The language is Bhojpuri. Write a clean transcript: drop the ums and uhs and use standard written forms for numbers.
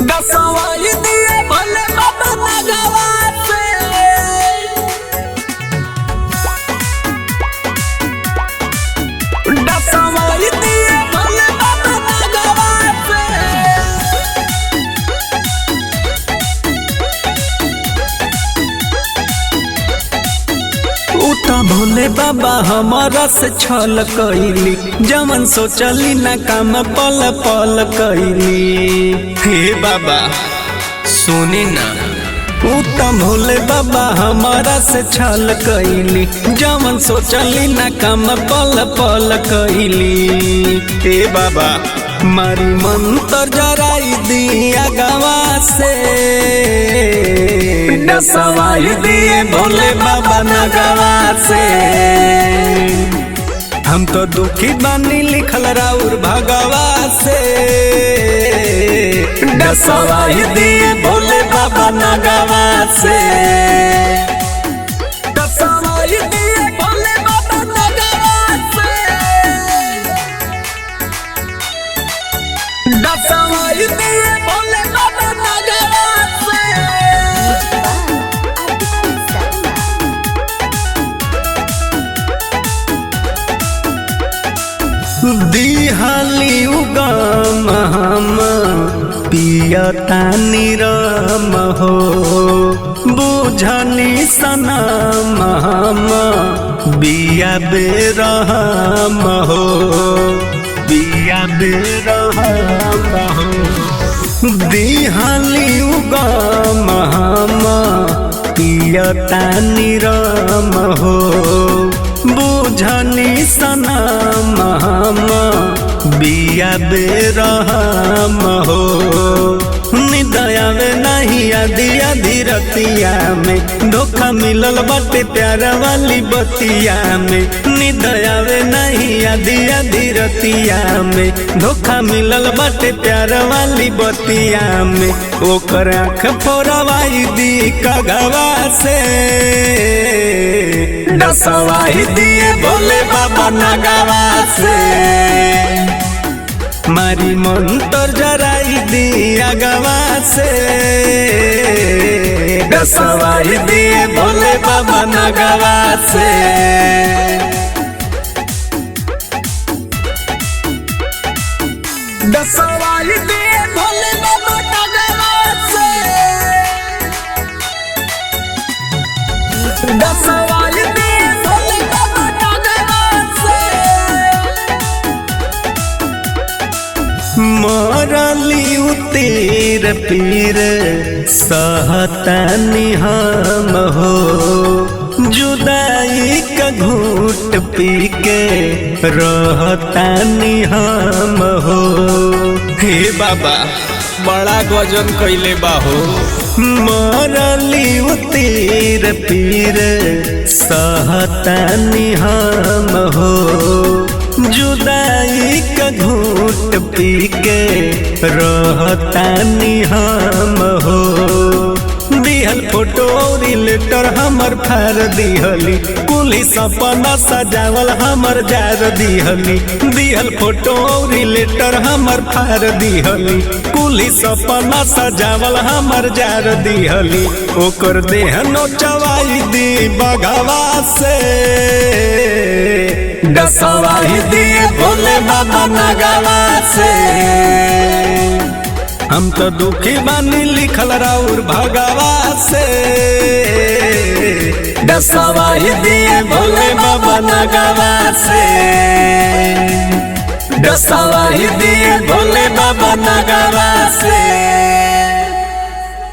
दसवाई दिए भले बाबा नगवा से दसवाई दिए भले बाबा नगवा से उता भोले बाबा हमारा से छल कइली जमन सोचली ना काम पल पल कइली। हे बाबा सुनी ना। उता भोले बाबा हमारा से छल कइली जमन सोचली ना काम पल पल कइली। हे बाबा मारी मंत्र जराई दिया गवा से दसवाई दिए भोले बाबा नगवा से। हम तो दुखी बानी लिखल राउर भगवा से दसवाई दिए भोले बाबा नगवा से। दसवाई दिए भोले बाबा नगवा से दसवाई दिए भोले बाबा नगवा से। दिहाली उगम हम पियतानी राम हो बुझनी सनम हम बिया बेरहम हो बिया बेरहम हो। दिहाली उगम हम पियतानी राम हो बुझनी सनम हम बिया बेरहम हो। निदयावे नहीं आदि आदि रतिया में धोखा मिलल बाटे प्यार वाली बतिया में। निदयावे नहीं आदि आदि रतिया में धोखा मिलल बाटे प्यार वाली बतिया में। ओकर आँख फोरवाई दी कगवा से दसवाई दिए भोले बाबा नगवा से। मारी मंत्र जराई दिया गवा से दसवाई दिए भोले बाबा नगवा से। दसवाई दिए भोले बाबा नगवा से दसवाई दिए भोले बाबा नगवा से। मरली उतीर पीर सहतानी हम हो जुदाई का घूट पी के रहतानी हम हो। हे बाबा बड़ा गजन कइले बाहो। मरली उतीर पीर सहतानी हम हो जुदाई का घूट पी के रहतानी हम हो। दिहल फोटो और लेटर हमर फार दिहली कुली सपना सजावल हमर जार दिहली। दिहल फोटो और लेटर हमर फार दिहली कुली सपना सजावल हमर जार दिहली। ओकर देह नोचवाई दी बगवा से दसवाई दिए भोले बाबा नगवा से। हम तो दुखी बानी लिखल राउर भगवा से दसवाई दिए भोले बाबा नगवा से। दसवाई दिए भोले बाबा नगवा से।